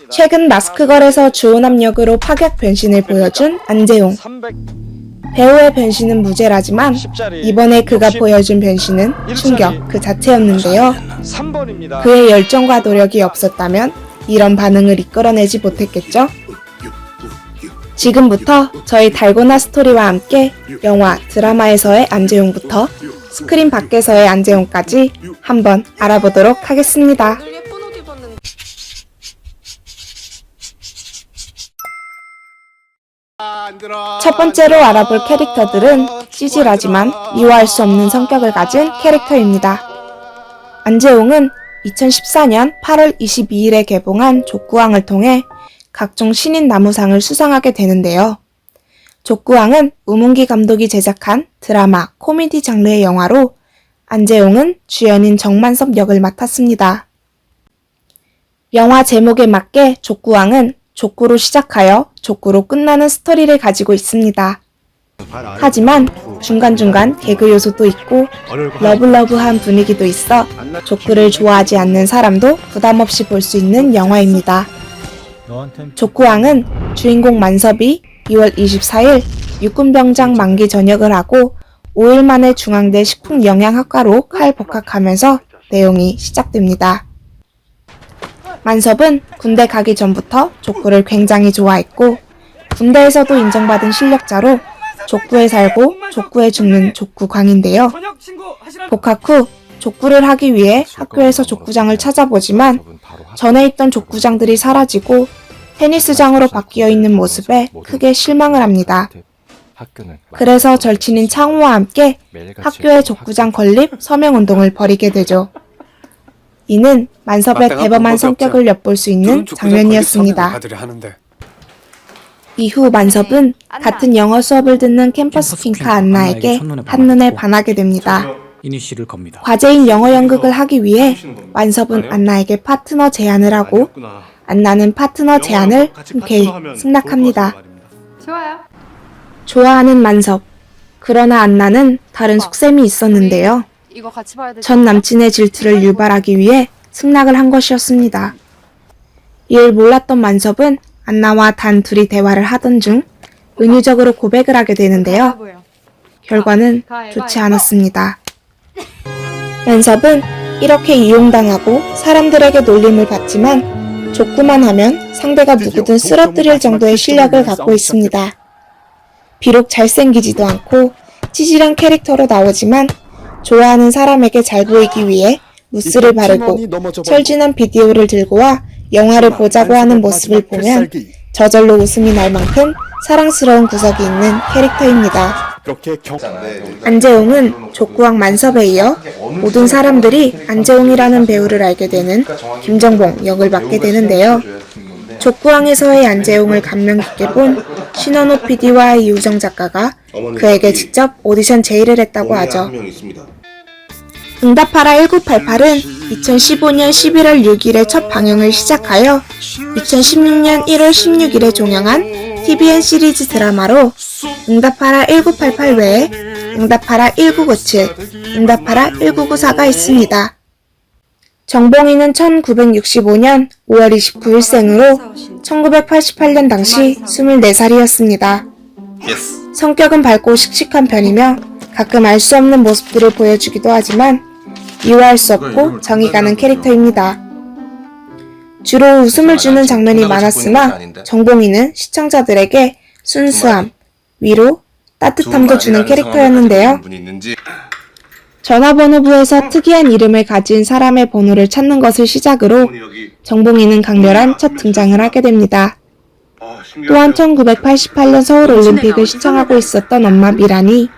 최근 마스크걸에서 주호남 역으로 파격 변신을 보여준 안재용. 배우의 변신은 무죄라지만 이번에 그가 보여준 변신은 충격 그 자체였는데요. 그의 열정과 노력이 없었다면 이런 반응을 이끌어내지 못했겠죠? 지금부터 저희 달고나 스토리와 함께 영화, 드라마에서의 안재용부터 스크린 밖에서의 안재용까지 한번 알아보도록 하겠습니다. 첫 번째로 알아볼 캐릭터들은 찌질하지만 미워할 수 없는 성격을 가진 캐릭터입니다. 안재용은 2014년 8월 22일에 개봉한 족구왕을 통해 각종 신인 나무상을 수상하게 되는데요. 족구왕은 우문기 감독이 제작한 드라마, 코미디 장르의 영화로 안재용은 주연인 정만섭 역을 맡았습니다. 영화 제목에 맞게 족구왕은 족구로 시작하여 족구로 끝나는 스토리를 가지고 있습니다. 하지만 중간중간 개그 요소도 있고 러블러브한 분위기도 있어 족구를 좋아하지 않는 사람도 부담없이 볼 수 있는 영화입니다. 족구왕은 주인공 만섭이 2월 24일 육군병장 만기 전역을 하고 5일 만에 중앙대 식품영양학과로 칼복학하면서 내용이 시작됩니다. 만섭은 군대 가기 전부터 족구를 굉장히 좋아했고 군대에서도 인정받은 실력자로 족구에 살고 족구에 죽는 족구광인데요. 복학 후 족구를 하기 위해 학교에서 족구장을 찾아보지만 전에 있던 족구장들이 사라지고 테니스장으로 바뀌어 있는 모습에 크게 실망을 합니다. 그래서 절친인 창호와 함께 학교의 족구장 건립 서명운동을 벌이게 되죠. 이는 만섭의 대범한 성격을 엿볼 수 있는 장면이었습니다. 이후 만섭은 같은 영어 수업을 듣는 캠퍼스 핑카 안나에게 한눈에 반하게 됩니다. 과제인 영어 연극을 하기 위해 만섭은 안나에게 파트너 제안을 하고 안나는 파트너 제안을 흔쾌히 승낙합니다. 좋아하는 만섭. 그러나 안나는 다른 속셈이 있었는데요. 전 남친의 질투를 유발하기 위해 승낙을 한 것이었습니다. 이를 몰랐던 만섭은 안나와 단 둘이 대화를 하던 중 은유적으로 고백을 하게 되는데요. 결과는 좋지 않았습니다. 만섭은 이렇게 이용당하고 사람들에게 놀림을 받지만 족구만 하면 상대가 누구든 쓰러뜨릴 정도의 실력을 갖고 있습니다. 비록 잘생기지도 않고 찌질한 캐릭터로 나오지만 좋아하는 사람에게 잘 보이기 위해 무스를 바르고 철진한 비디오를 들고 와 영화를 보자고 하는 모습을 보면 저절로 웃음이 날 만큼 사랑스러운 구석이 있는 캐릭터입니다. 안재용은 족구왕 만섭에 이어 모든 사람들이 안재용이라는 배우를 알게 되는 김정봉 역을 맡게 되는데요. 족구왕에서의 안재용을 감명 깊게 본 신원호 PD와 이우정 작가가 그에게 직접 오디션 제의를 했다고 하죠. 응답하라 1988은 2015년 11월 6일에 첫 방영을 시작하여 2016년 1월 16일에 종영한 TVN 시리즈 드라마로 응답하라 1988 외에 응답하라 1997, 응답하라 1994가 있습니다. 정봉이는 1965년 5월 29일생으로 1988년 당시 24살이었습니다. 성격은 밝고 씩씩한 편이며 가끔 알 수 없는 모습들을 보여주기도 하지만 미워할 수 없고 정이 가는 캐릭터입니다. 주로 웃음을 주는 장면이 많았으나 정봉이는 시청자들에게 순수함, 위로, 따뜻함도 주는 캐릭터였는데요. 전화번호부에서 특이한 이름을 가진 사람의 번호를 찾는 것을 시작으로 정봉이는 강렬한 첫 등장을 하게 됩니다. 또한 1988년 서울올림픽을 시청하고 있었던 엄마 미란이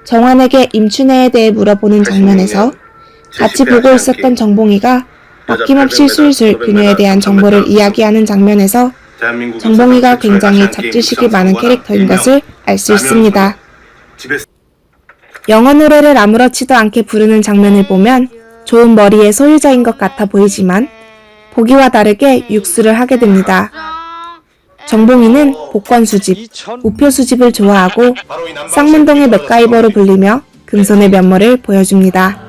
정환에게 임춘애에 대해 물어보는 장면에서 같이 보고 있었던 정봉이가 아낌없이 술술 그녀에 대한 정보를 이야기하는 장면에서 정봉이가 굉장히 잡지식이 많은 캐릭터인 것을 알 수 있습니다. 영어 노래를 아무렇지도 않게 부르는 장면을 보면 좋은 머리의 소유자인 것 같아 보이지만 보기와 다르게 육수를 하게 됩니다. 정봉이는 복권 수집, 우표 수집을 좋아하고 쌍문동의 맥가이버로 불리며 금손의 면모를 보여줍니다.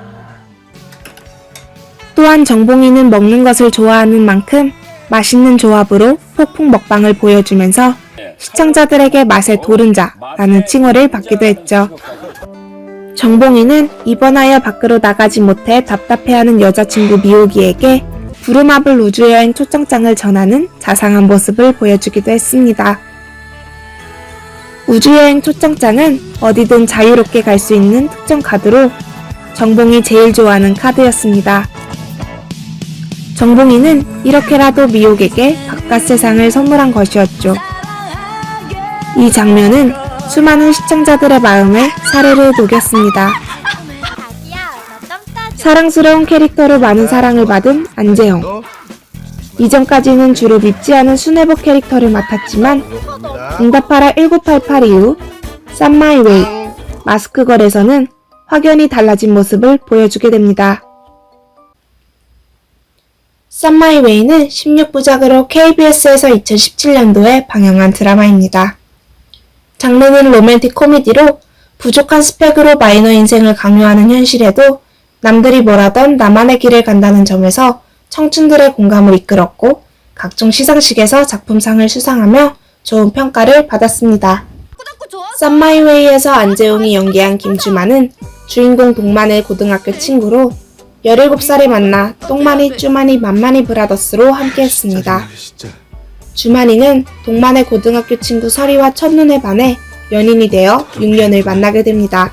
또한 정봉이는 먹는 것을 좋아하는 만큼 맛있는 조합으로 폭풍 먹방을 보여주면서 시청자들에게 맛의 도른자라는 칭호를 받기도 했죠. 정봉이는 입원하여 밖으로 나가지 못해 답답해하는 여자친구 미호기에게 부루마블 우주여행 초청장을 전하는 자상한 모습을 보여주기도 했습니다. 우주여행 초청장은 어디든 자유롭게 갈 수 있는 특정 카드로 정봉이 제일 좋아하는 카드였습니다. 정봉이는 이렇게라도 미호에게 바깥 세상을 선물한 것이었죠. 이 장면은 수많은 시청자들의 마음에 사르르 녹였습니다. 사랑스러운 캐릭터로 많은 사랑을 받은 안재영. 이전까지는 주로 밉지 않은 순애보 캐릭터를 맡았지만 응답하라 1988 이후 Some My Way, 마스크걸에서는 확연히 달라진 모습을 보여주게 됩니다. Some My Way는 16부작으로 KBS에서 2017년도에 방영한 드라마입니다. 장르는 로맨틱 코미디로 부족한 스펙으로 마이너 인생을 강요하는 현실에도 남들이 뭐라던 나만의 길을 간다는 점에서 청춘들의 공감을 이끌었고 각종 시상식에서 작품상을 수상하며 좋은 평가를 받았습니다. Some My Way에서 안재용이 연기한 김주만은 주인공 동만의 고등학교 친구로 17살에 만나 똥만이 쭈만이 만만이 브라더스로 함께했습니다. 주만이는 동만의 고등학교 친구 설이와 첫눈에 반해 연인이 되어 6년을 만나게 됩니다.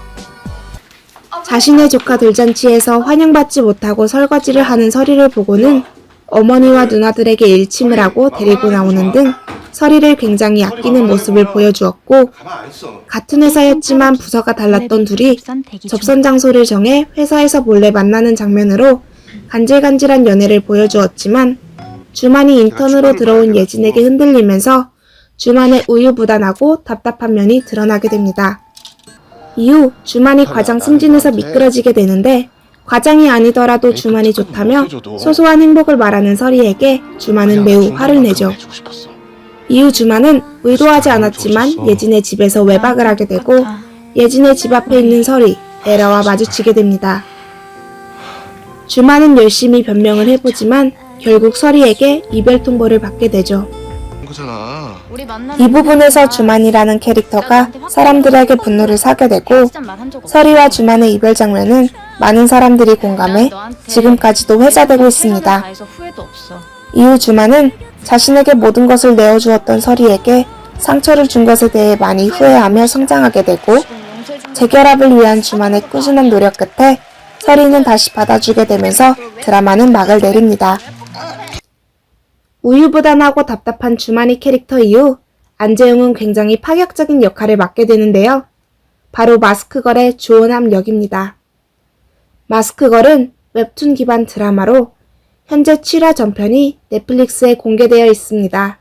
자신의 조카 돌잔치에서 환영받지 못하고 설거지를 하는 설이를 보고는 어머니와 누나들에게 일침을 하고 데리고 나오는 등 설이를 굉장히 아끼는 모습을 보여주었고, 같은 회사였지만 부서가 달랐던 둘이 접선 장소를 정해 회사에서 몰래 만나는 장면으로 간질간질한 연애를 보여주었지만 주만이 인턴으로 들어온 예진에게 흔들리면서 주만의 우유부단하고 답답한 면이 드러나게 됩니다. 이후 주만이 과장 승진해서 미끄러지게 되는데 과장이 아니더라도 주만이 좋다며 소소한 행복을 말하는 설이에게 주만은 매우 화를 내죠. 이후 주만은 의도하지 않았지만 예진의 집에서 외박을 하게 되고 예진의 집 앞에 있는 설이 에라와 마주치게 됩니다. 주만은 열심히 변명을 해보지만 결국 설이에게 이별 통보를 받게 되죠. 이 부분에서 주만이라는 캐릭터가 사람들에게 분노를 사게 되고 설이와 주만의 이별 장면은 많은 사람들이 공감해 지금까지도 회자되고 있습니다. 이후 주만은 자신에게 모든 것을 내어주었던 설이에게 상처를 준 것에 대해 많이 후회하며 성장하게 되고 재결합을 위한 주만의 꾸준한 노력 끝에 설이는 다시 받아주게 되면서 드라마는 막을 내립니다. 우유부단하고 답답한 주만이 캐릭터 이후 안재용은 굉장히 파격적인 역할을 맡게 되는데요. 바로 마스크걸의 주호남 역입니다. 마스크걸은 웹툰 기반 드라마로 현재 7화 전편이 넷플릭스에 공개되어 있습니다.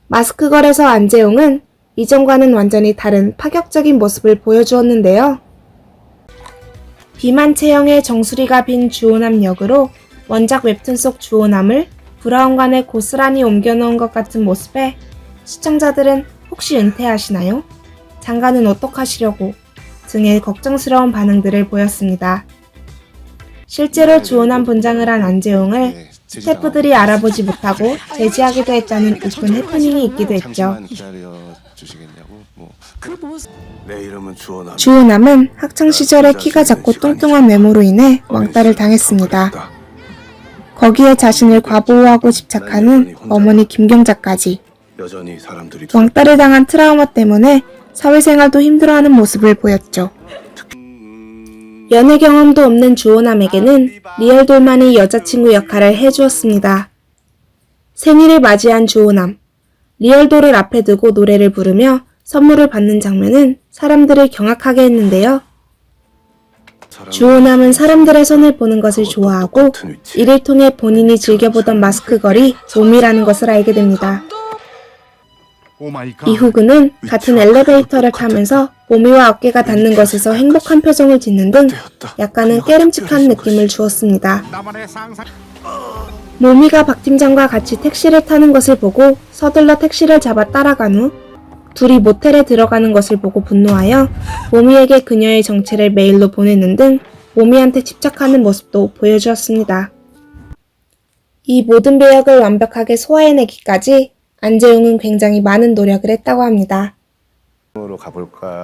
마스크걸에서 안재용은 이전과는 완전히 다른 파격적인 모습을 보여주었는데요. 비만 체형의 정수리가 빈 주호남 역으로 원작 웹툰 속 주호남을 브라운관에 고스란히 옮겨놓은 것 같은 모습에 시청자들은 혹시 은퇴하시나요? 장가는 어떡하시려고 등의 걱정스러운 반응들을 보였습니다. 실제로 주호남 분장을 한 안재용을 스태프들이 알아보지 못하고 제지하기도 했다는 웃픈 해프닝이 있기도 했죠. 주호남은 학창시절에 키가 작고 뚱뚱한 외모로 인해 왕따를 당했습니다. 거기에 자신을 과보호하고 집착하는 어머니 김경자까지 왕따를 당한 트라우마 때문에 사회생활도 힘들어하는 모습을 보였죠. 연애 경험도 없는 주호남에게는 리얼돌만이 여자친구 역할을 해주었습니다. 생일을 맞이한 주호남, 리얼돌을 앞에 두고 노래를 부르며 선물을 받는 장면은 사람들을 경악하게 했는데요. 주호남은 사람들의 손을 보는 것을 좋아하고 이를 통해 본인이 즐겨보던 마스크걸이 봄이라는 것을 알게 됩니다. 이후 그는 같은 엘리베이터를 타면서 모미와 어깨가 닿는 것에서 행복한 표정을 짓는 등 약간은 깨름직한 느낌을 주었습니다. 모미가 박 팀장과 같이 택시를 타는 것을 보고 서둘러 택시를 잡아 따라간 후 둘이 모텔에 들어가는 것을 보고 분노하여 모미에게 그녀의 정체를 메일로 보내는 등 모미한테 집착하는 모습도 보여주었습니다. 이 모든 배역을 완벽하게 소화해내기까지 안재용은 굉장히 많은 노력을 했다고 합니다.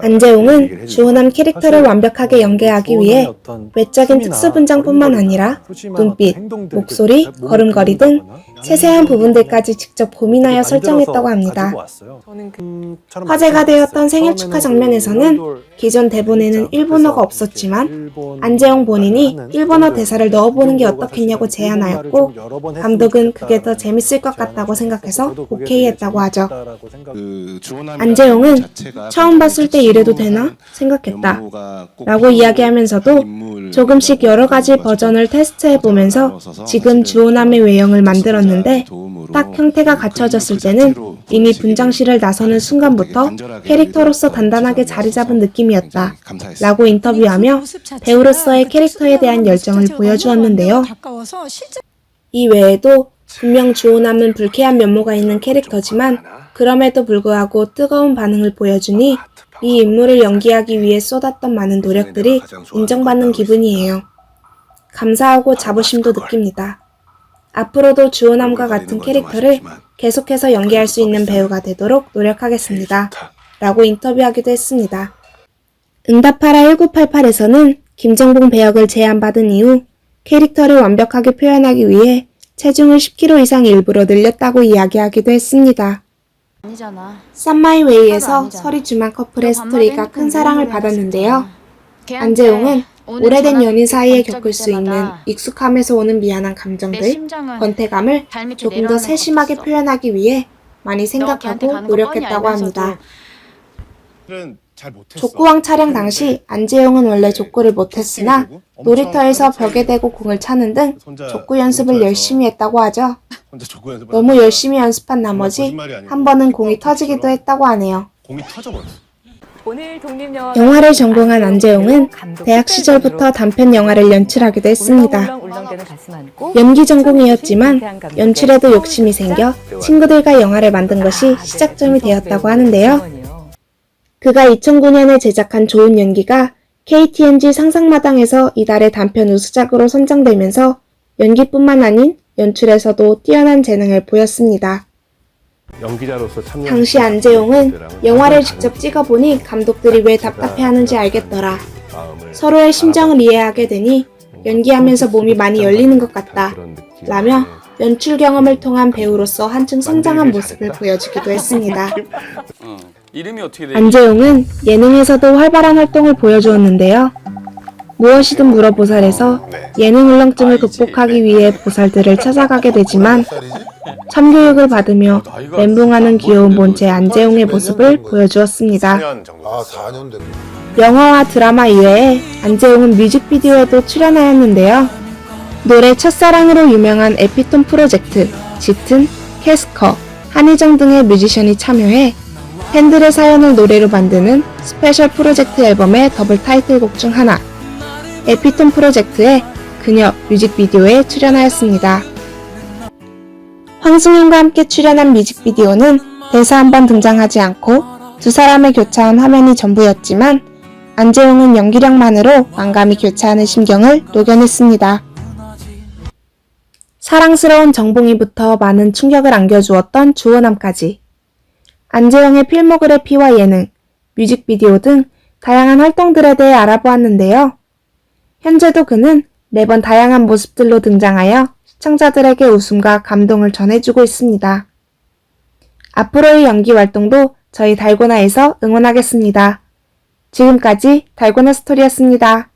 안재용은 주호남 캐릭터를 완벽하게 연기하기 위해 외적인 특수 분장뿐만 아니라 눈빛, 목소리, 걸음걸이 등 세세한 부분들까지 직접 고민하여 설정했다고 합니다. 화제가 되었던 생일 축하 장면에서는 기존 대본에는 일본어가 없었지만 안재용 본인이 일본어 대사를 넣어보는 게 어떻겠냐고 제안하였고 감독은 그게 더 재밌을 것 같다고 생각해서 오케이 했다고 하죠. 안재용은 처음 봤을 때 이래도 되나 생각했다 라고 이야기하면서도 조금씩 여러가지 버전을 테스트해보면서 지금 주호남의 외형을 만들었는데 딱 형태가 갖춰졌을 때는 이미 분장실을 나서는 순간부터 캐릭터로서 단단하게 자리 잡은 느낌이었다 라고 인터뷰하며 배우로서의 캐릭터에 대한 열정을 보여주었는데요. 이 외에도 분명 주호남은 불쾌한 면모가 있는 캐릭터지만 그럼에도 불구하고 뜨거운 반응을 보여주니 이 인물을 연기하기 위해 쏟았던 많은 노력들이 인정받는 기분이에요. 감사하고 자부심도 느낍니다. 앞으로도 주호남과 같은 캐릭터를 계속해서 연기할 수 있는 배우가 되도록 노력하겠습니다. 라고 인터뷰하기도 했습니다. 응답하라 1988에서는 김정봉 배역을 제안받은 이후 캐릭터를 완벽하게 표현하기 위해 체중을 10kg 이상 일부러 늘렸다고 이야기하기도 했습니다. 썸마이웨이에서 설이 주말 커플의 스토리가 큰 사랑을 받았는데요. 안재용은 오래된 연인 사이에 겪을 수 있는 익숙함에서 오는 미안한 감정들, 권태감을 조금 더 세심하게 표현하기 위해 많이 생각하고 노력했다고 합니다. 족구왕 촬영 당시 안재용은 원래 족구를 못했으나 놀이터에서 벽에 대고 공을 차는 등 족구 연습을 열심히 했다고 하죠. 너무 열심히 연습한 나머지 한 번은 공이 터지기도 했다고 하네요. 영화를 전공한 안재용은 대학 시절부터 단편 영화를 연출하기도 했습니다. 연기 전공이었지만 연출에도 욕심이 생겨 친구들과 영화를 만든 것이 시작점이 되었다고 하는데요. 그가 2009년에 제작한 좋은 연기가 KTNG 상상마당에서 이달의 단편 우수작으로 선정되면서 연기뿐만 아닌 연출에서도 뛰어난 재능을 보였습니다. 당시 안재용은 영화를 직접 찍어보니 감독들이 왜 답답해하는지 알겠더라. 서로의 심정을 이해하게 되니 연기하면서 몸이 많이 열리는 것 같다. 라며 연출 경험을 통한 배우로서 한층 성장한 모습을 보여주기도 했습니다. 안재용은 예능에서도 활발한 활동을 보여주었는데요. 무엇이든 물어보살에서 예능 울렁증을 극복하기 위해 보살들을 찾아가게 되지만 참교육을 받으며 멘붕하는 귀여운 본체 안재용의 모습을 보여주었습니다. 영화와 드라마 이외에 안재용은 뮤직비디오에도 출연하였는데요. 노래 첫사랑으로 유명한 에피톤 프로젝트, 짙은, 캐스커, 한희정 등의 뮤지션이 참여해 팬들의 사연을 노래로 만드는 스페셜 프로젝트 앨범의 더블 타이틀곡 중 하나, 에피톤 프로젝트의 그녀 뮤직비디오에 출연하였습니다. 황승윤과 함께 출연한 뮤직비디오는 대사 한 번 등장하지 않고 두 사람의 교차한 화면이 전부였지만 안재용은 연기력만으로 완감히 교차하는 심경을 녹여냈습니다. 사랑스러운 정봉이부터 많은 충격을 안겨주었던 주호남까지 안재용의 필모그래피와 예능, 뮤직비디오 등 다양한 활동들에 대해 알아보았는데요. 현재도 그는 매번 다양한 모습들로 등장하여 시청자들에게 웃음과 감동을 전해주고 있습니다. 앞으로의 연기 활동도 저희 달고나에서 응원하겠습니다. 지금까지 달고나 스토리였습니다.